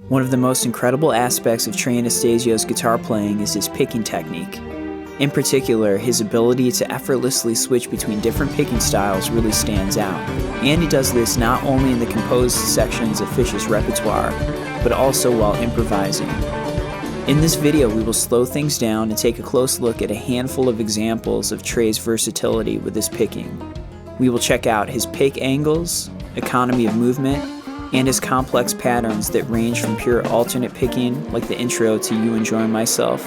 One of the most incredible aspects of Trey Anastasio's guitar playing is his picking technique. In particular, his ability to effortlessly switch between different picking styles really stands out, and he does this not only in the composed sections of Phish's repertoire, but also while improvising. In this video, we will slow things down and take a close look at a handful of examples of Trey's versatility with his picking. We will check out his pick angles, economy of movement, and his complex patterns that range from pure alternate picking, like the intro to You Enjoying Myself,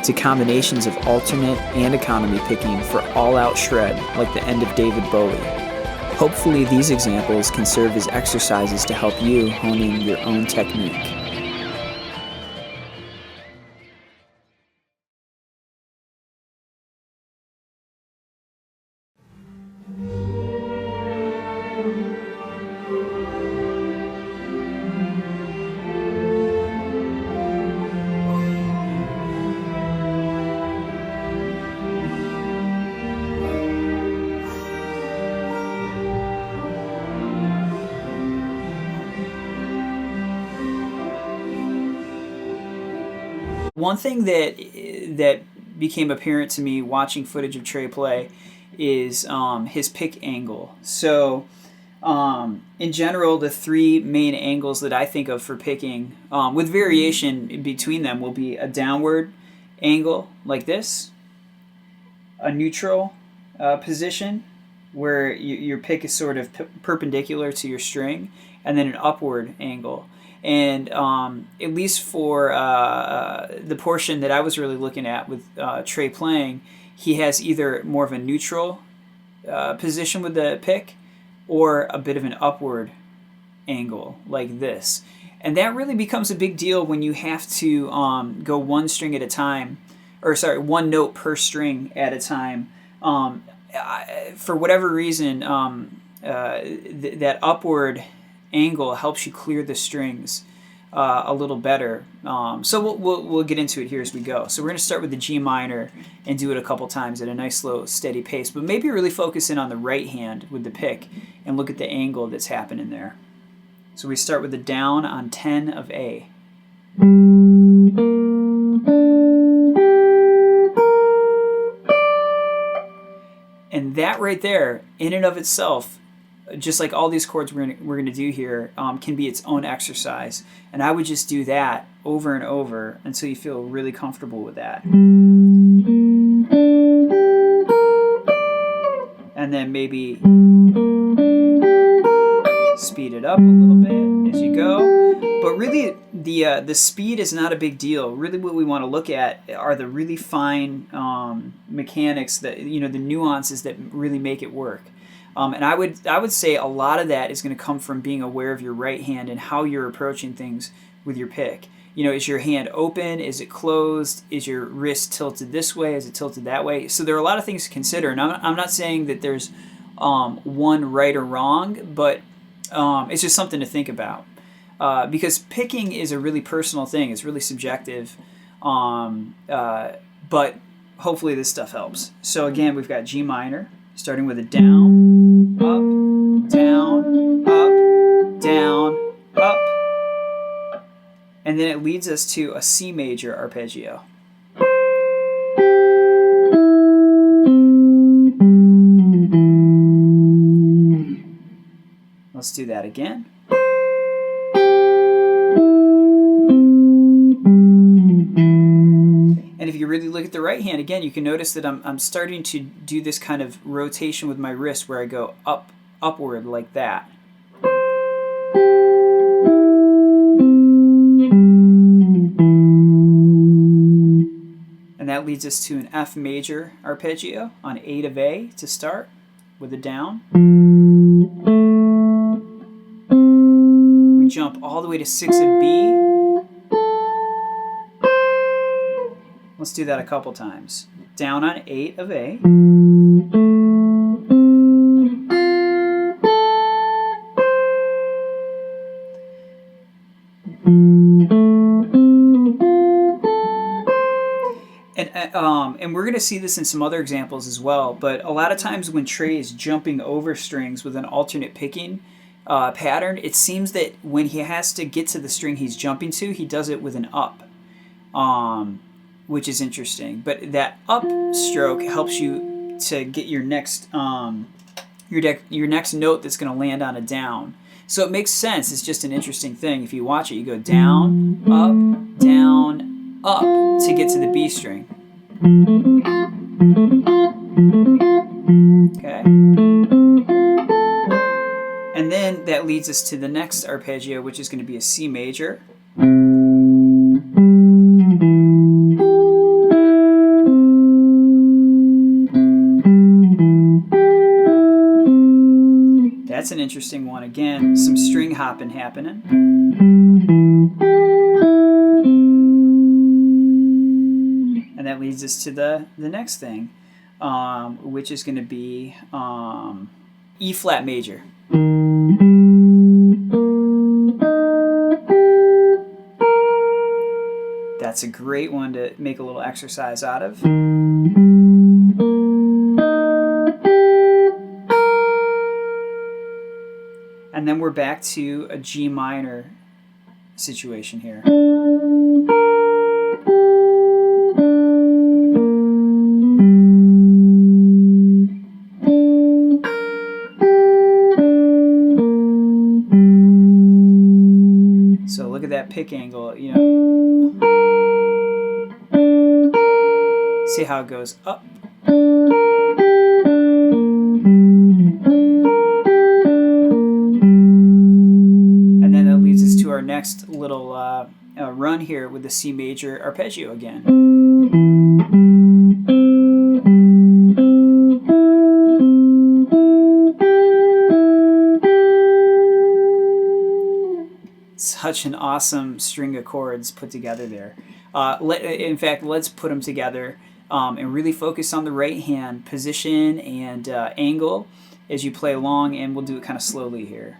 to combinations of alternate and economy picking for all-out shred, like the end of David Bowie. Hopefully these examples can serve as exercises to help you hone in your own technique. One thing that became apparent to me watching footage of Trey play is his pick angle. So in general, the three main angles that I think of for picking, with variation between them, will be a downward angle like this, a neutral position where your pick is sort of perpendicular to your string, and then an upward angle. And at least for the portion that I was really looking at with Trey playing, he has either more of a neutral position with the pick or a bit of an upward angle like this. And that really becomes a big deal when you have to go one string at a time, or sorry, one note per string at a time. For whatever reason, that upward angle helps you clear the strings a little better. So we'll get into it here as we go. So we're going to start with the G minor and do it a couple times at a nice slow steady pace, but maybe really focus in on the right hand with the pick and look at the angle that's happening there. So we start with the down on 10 of A. And that right there, in and of itself, just like all these chords we're gonna do here, can be its own exercise. And I would just do that over and over until you feel really comfortable with that. And then maybe speed it up a little bit as you go. But really, the speed is not a big deal. Really, what we want to look at are the really fine mechanics, that the nuances that really make it work. And I would say a lot of that is going to come from being aware of your right hand and how you're approaching things with your pick. Is your hand open? Is it closed? Is your wrist tilted this way? Is it tilted that way? So there are a lot of things to consider. And I'm not saying that there's one right or wrong, but it's just something to think about. Because picking is a really personal thing. It's really subjective. But hopefully this stuff helps. So again, we've got G minor, starting with a down, up, down, up, down, up. And then it leads us to a C major arpeggio. Let's do that again. And if you really look at the right hand, again, you can notice that I'm starting to do this kind of rotation with my wrist where I go upward like that. And that leads us to an F major arpeggio on 8 of A to start with a down. We jump all the way to 6 of B. Let's do that a couple times. Down on 8 of A. And we're going to see this in some other examples as well, but a lot of times when Trey is jumping over strings with an alternate picking, pattern, it seems that when he has to get to the string he's jumping to, he does it with an up, which is interesting. But that up stroke helps you to get your next your next note that's going to land on a down. So it makes sense. It's just an interesting thing. If you watch it, you go down, up to get to the B string. Okay. And then that leads us to the next arpeggio, which is going to be a C major. That's an interesting one. Again, some string hopping happening. And that leads us to the next thing, which is going to be E flat major. That's a great one to make a little exercise out of. And then we're back to a G minor situation here. So look at that pick angle, you know. See how it goes up. Our next little run here with the C major arpeggio again. Such an awesome string of chords put together there. In fact, let's put them together and really focus on the right hand position and angle as you play along, and we'll do it kind of slowly here.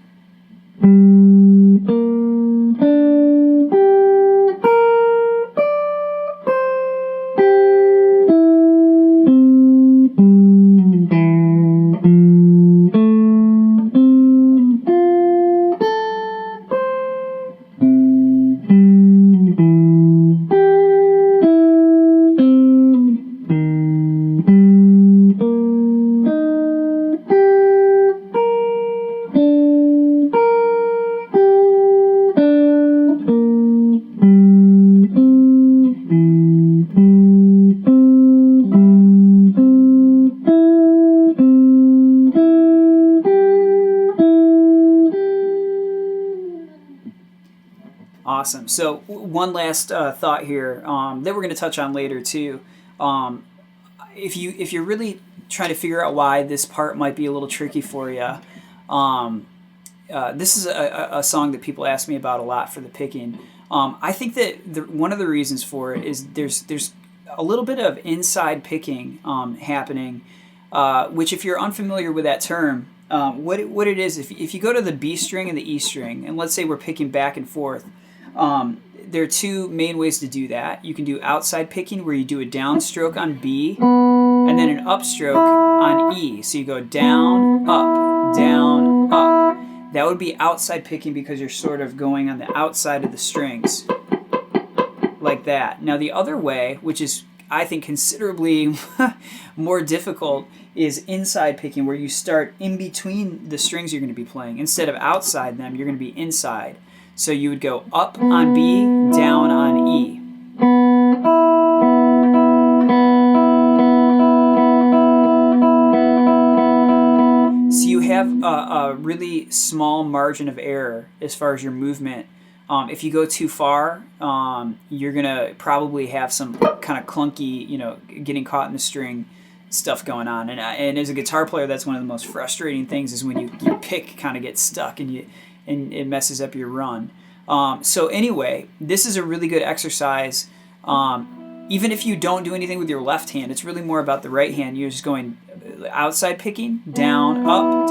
Awesome. So one last thought here that we're going to touch on later too. If you're really trying to figure out why this part might be a little tricky for you, this is a song that people ask me about a lot for the picking. I think that one of the reasons for it is there's a little bit of inside picking happening, which if you're unfamiliar with that term, what it is, if you go to the B string and the E string, and let's say we're picking back and forth, there are two main ways to do that. You can do outside picking, where you do a downstroke on B and then an upstroke on E. So you go down, up, down, up. That would be outside picking because you're sort of going on the outside of the strings like that. Now the other way, which is I think considerably more difficult, is inside picking, where you start in between the strings you're going to be playing. Instead of outside them, you're going to be inside. So you would go up on B, down on E. So you have a really small margin of error as far as your movement. If you go too far, you're going to probably have some kind of clunky, getting caught in the string stuff going on. And as a guitar player, that's one of the most frustrating things, is when your pick kind of gets stuck and it messes up your run. So anyway, this is a really good exercise. Even if you don't do anything with your left hand, it's really more about the right hand. You're just going outside picking, down, up,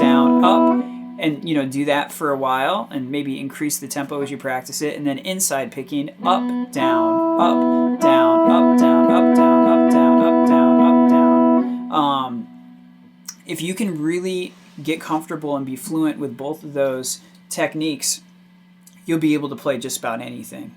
and do that for a while, and maybe increase the tempo as you practice it. And then inside picking, up, down, up, down, up, down, up, down, up, down, up, down, up, down. If you can really get comfortable and be fluent with both of those techniques, you'll be able to play just about anything.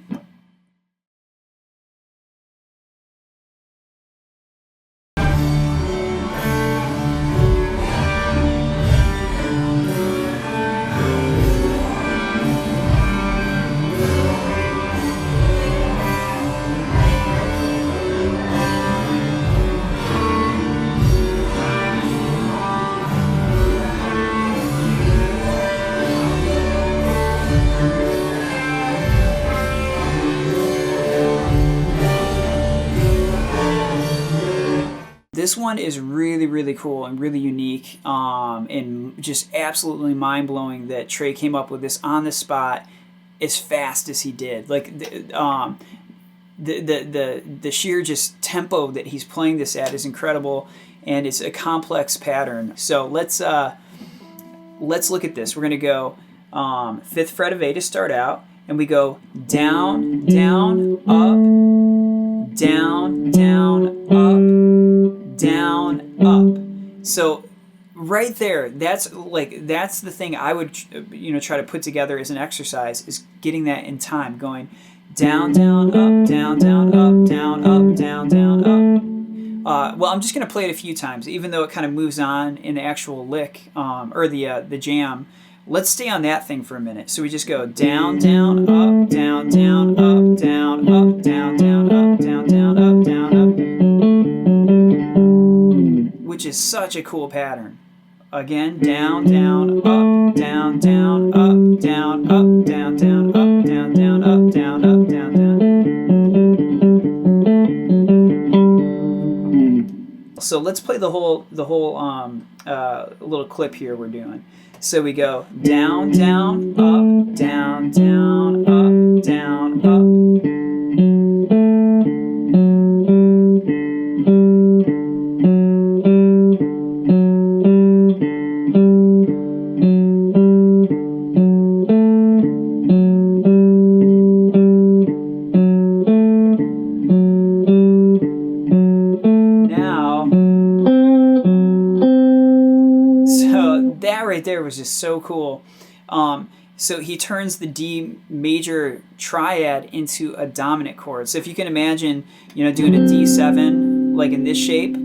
This one is really, really cool and really unique, and just absolutely mind-blowing that Trey came up with this on the spot as fast as he did. Like the sheer just tempo that he's playing this at is incredible, and it's a complex pattern. So let's look at this. We're gonna go 5th fret of A to start out, and we go down, down, up, down, down, up, down, up. So right there, that's the thing I would try to put together as an exercise, is getting that in time, going down, down, up, down, down, up, down, up, down, down, up. Well, I'm just going to play it a few times, even though it kind of moves on in the actual lick, or the jam. Let's stay on that thing for a minute. So we just go down, down, up, down, down, up, down, up, down, down, up, down, down, up, down, up. Which is such a cool pattern. Again, down, down, up, down, down, up, down, up, down, down, up, down, down, up, down, up, down, down. So let's play the whole little clip here we're doing. So we go down, down, up, down, down, up, down, up. Right there was just so cool. So he turns the D major triad into a dominant chord. So if you can imagine, doing a D7 like in this shape,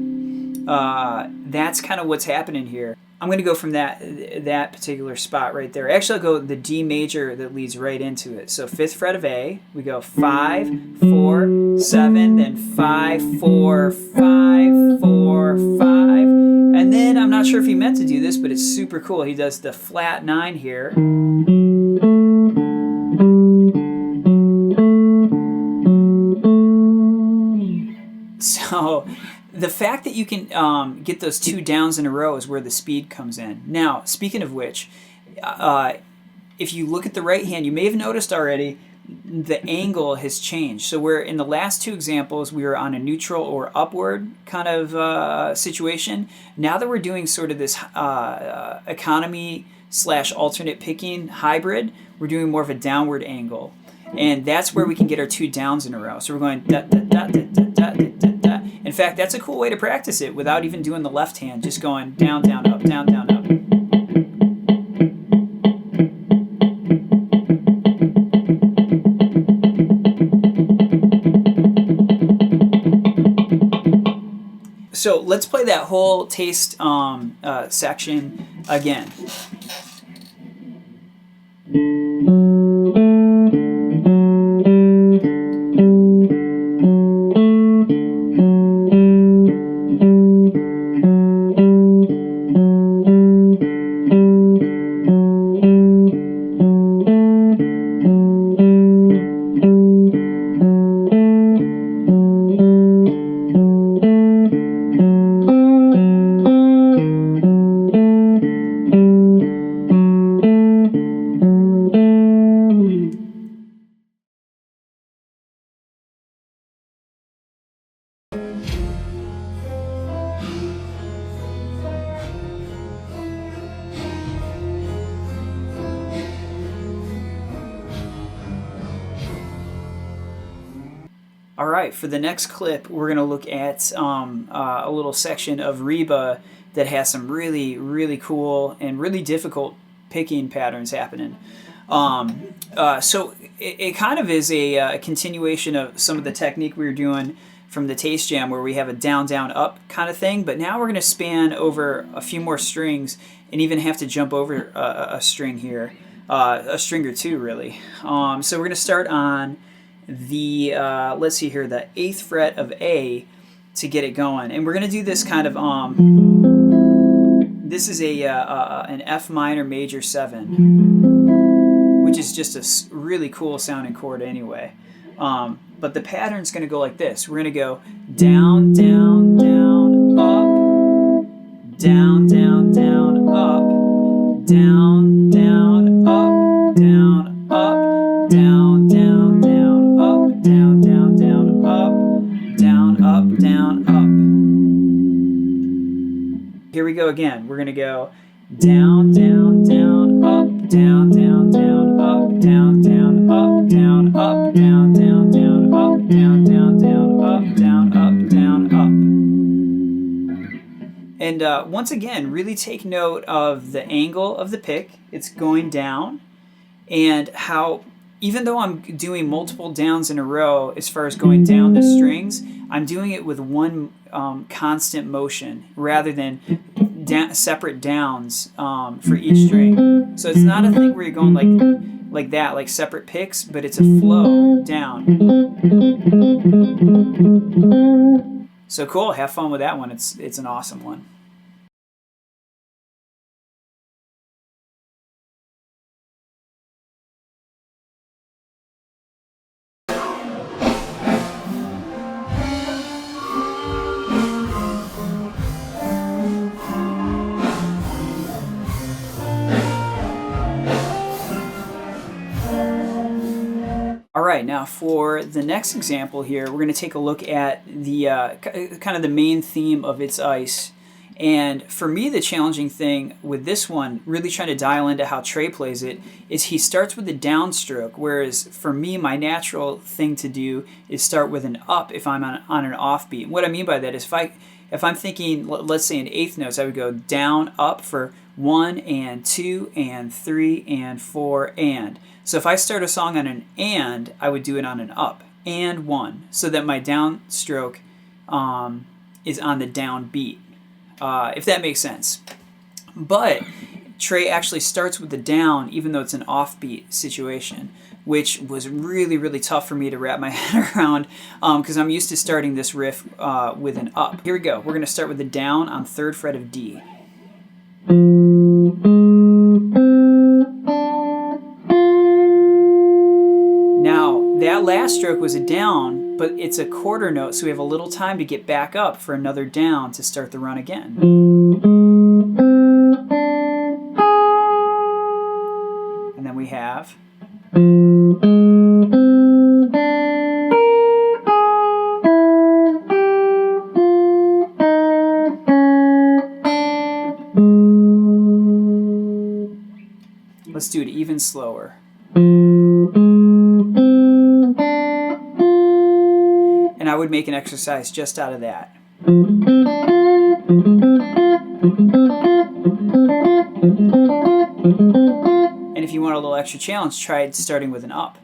that's kind of what's happening here. I'm going to go from that particular spot right there. Actually, I'll go the D major that leads right into it. So 5th fret of A, we go 5, 4, 7, then 5, 4, 5, 4, 5. And then, I'm not sure if he meant to do this, but it's super cool. He does the flat 9 here. So the fact that you can get those 2 downs in a row is where the speed comes in. Now, speaking of which, if you look at the right hand, you may have noticed already the angle has changed. So where in the last 2 examples we were on a neutral or upward kind of situation, now that we're doing sort of this economy / alternate picking hybrid, we're doing more of a downward angle. And that's where we can get our 2 downs in a row. So we're going da da da da da da da da. In fact, that's a cool way to practice it without even doing the left hand, just going down, down, up, down, down, up. So let's play that whole taste section again. All right, for the next clip, we're going to look at a little section of Reba that has some really, really cool and really difficult picking patterns happening. So it kind of is a continuation of some of the technique we were doing from the Taste Jam, where we have a down, down, up kind of thing. But now we're going to span over a few more strings and even have to jump over a string here, a string or two, really. So we're going to start on the, let's see here, the 8th fret of A to get it going. And we're going to do this kind of, this is an F minor major 7, which is just a really cool sounding chord anyway. But the pattern's going to go like this. We're going to go down, down, down, up, down, down, down, up, down, down, up, down, up, down, down, down, up, down, down, down, up, down, up, down, up. Here we go again. We're going to go down, down, down, up, down, down, down, up, down, down, up, down, up, down, down, down, up, down, down, down, up, down, up, down, up. And once again, really take note of the angle of the pick. It's going down, and how, even though I'm doing multiple downs in a row as far as going down the strings, I'm doing it with one constant motion rather than separate downs for each string. So it's not a thing where you're going like that, like separate picks, but it's a flow down. So cool, have fun with that one. It's an awesome one. All right, now for the next example here, we're going to take a look at the kind of the main theme of It's Ice. And for me, the challenging thing with this one, really trying to dial into how Trey plays it, is he starts with a downstroke, whereas for me, my natural thing to do is start with an up if I'm on an offbeat. And what I mean by that is if I'm thinking, let's say in eighth notes, I would go down, up for 1 and 2 and 3 and 4 and. So if I start a song on an and, I would do it on an up and 1, so that my downstroke is on the down beat, if that makes sense. But Trey actually starts with the down, even though it's an offbeat situation, which was really, really tough for me to wrap my head around because I'm used to starting this riff with an up. Here we go. We're going to start with the down on 3rd fret of D. Now, that last stroke was a down, but it's a quarter note, so we have a little time to get back up for another down to start the run again. And then we have... Let's do it even slower. And I would make an exercise just out of that. And if you want a little extra challenge, try starting with an up.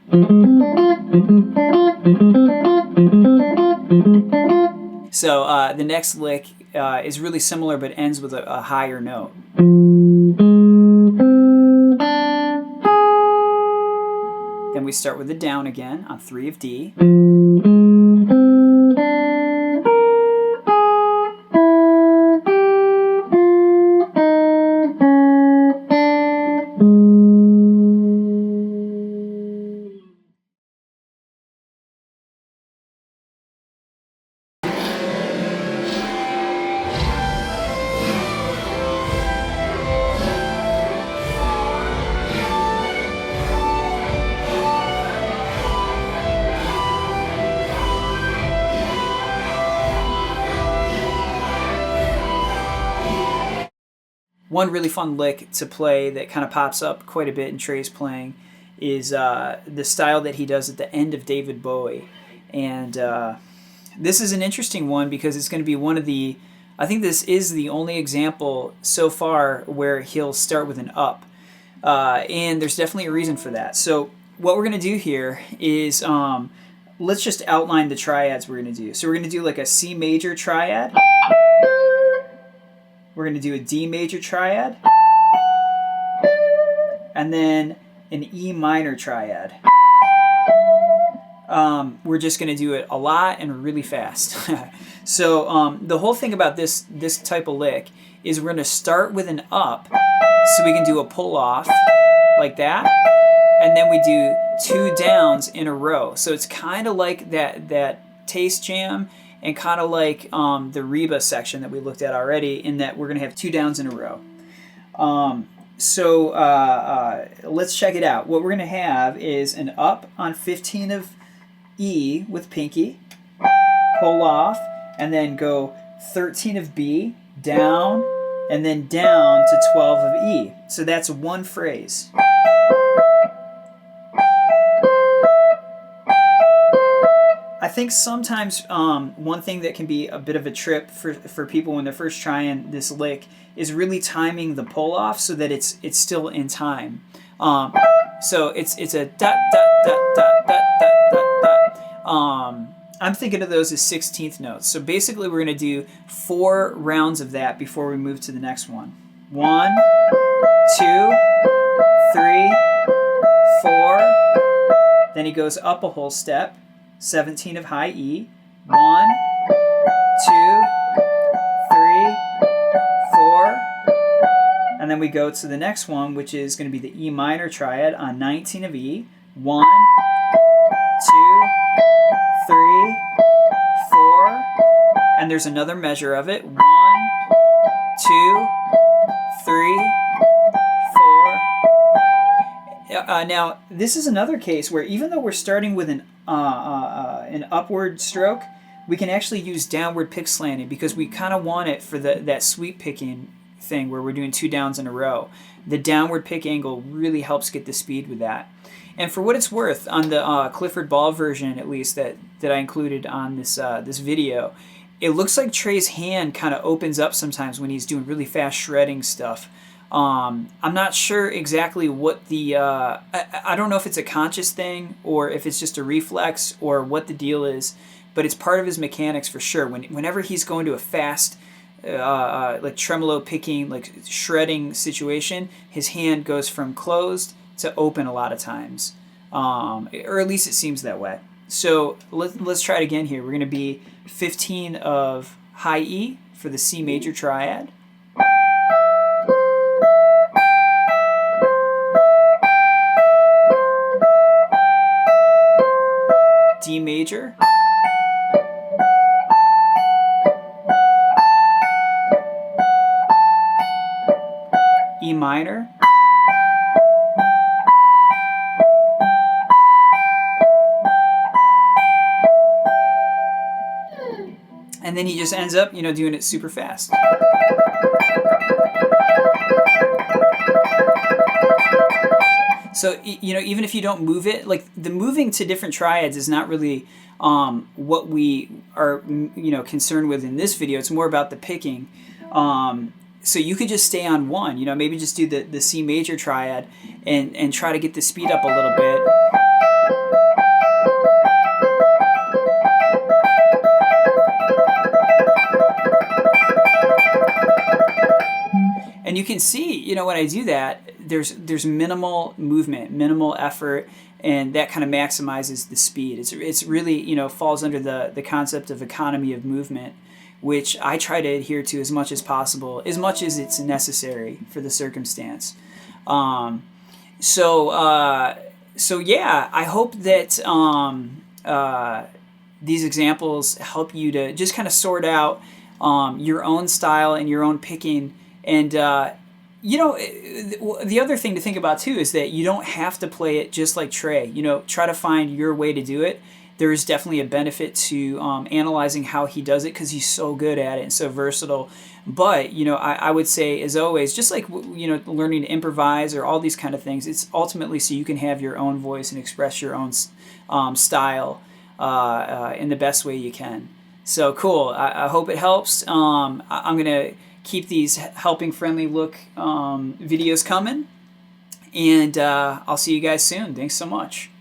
So the next lick is really similar but ends with a higher note. Then we start with the down again on 3 of D. One really fun lick to play that kind of pops up quite a bit in Trey's playing is the style that he does at the end of David Bowie. And this is an interesting one because it's going to be one of the... I think this is the only example so far where he'll start with an up. And there's definitely a reason for that. So what we're going to do here is let's just outline the triads we're going to do. So we're going to do like a C major triad. We're going to do a D major triad. And then an E minor triad. We're just going to do it a lot and really fast. So the whole thing about this type of lick is we're going to start with an up, so we can do a pull off like that, and then we do 2 downs in a row. So it's kind of like that taste jam, and kind of like the Reba section that we looked at already, in that we're going to have 2 downs in a row. So let's check it out. What we're going to have is an up on 15 of E with pinky, pull off, and then go 13 of B, down, and then down to 12 of E. So that's one phrase. I think sometimes one thing that can be a bit of a trip for people when they're first trying this lick is really timing the pull off so that it's still in time. So it's a dot dot dot dot dot dot dot dot. I'm thinking of those as 16th notes. So basically we're going to do 4 rounds of that before we move to the next one. 1, 2, 3, 4. Then he goes up a whole step. 17 of high E. 1, 2, 3, 4. And then we go to the next one, which is going to be the E minor triad on 19 of E. 1, 2, 3, 4. And there's another measure of it. 1, 2, 3, 4. Now, this is another case where even though we're starting with an upward stroke, we can actually use downward pick slanting because we kind of want it for that sweep picking thing where we're doing 2 downs in a row. The downward pick angle really helps get the speed with that. And for what it's worth, on the Clifford Ball version, at least that I included on this video, it looks like Trey's hand kind of opens up sometimes when he's doing really fast shredding stuff. I'm not sure exactly what the I don't know if it's a conscious thing or if it's just a reflex or what the deal is, but it's part of his mechanics for sure. Whenever he's going to a fast like tremolo picking, like shredding situation, his hand goes from closed to open a lot of times, or at least it seems that way. So let's try it again here. We're going to be 15 of high E for the C major triad. D major, E minor, and then he just ends up, doing it super fast. So, even if you don't move it, like the moving to different triads is not really what we are, concerned with in this video. It's more about the picking. So you could just stay on one, maybe just do the C major triad and try to get the speed up a little bit. And you can see, when I do that, there's minimal movement, minimal effort, and that kind of maximizes the speed. It's really, falls under the concept of economy of movement, which I try to adhere to as much as possible, as much as it's necessary for the circumstance. So yeah, I hope that these examples help you to just kind of sort out your own style and your own picking. And, the other thing to think about, too, is that you don't have to play it just like Trey. Try to find your way to do it. There is definitely a benefit to analyzing how he does it because he's so good at it and so versatile. But, I would say, as always, just like, learning to improvise or all these kind of things, it's ultimately so you can have your own voice and express your own style in the best way you can. So, cool. I hope it helps. I'm going to keep these helping friendly look videos coming, And I'll see you guys soon. Thanks so much.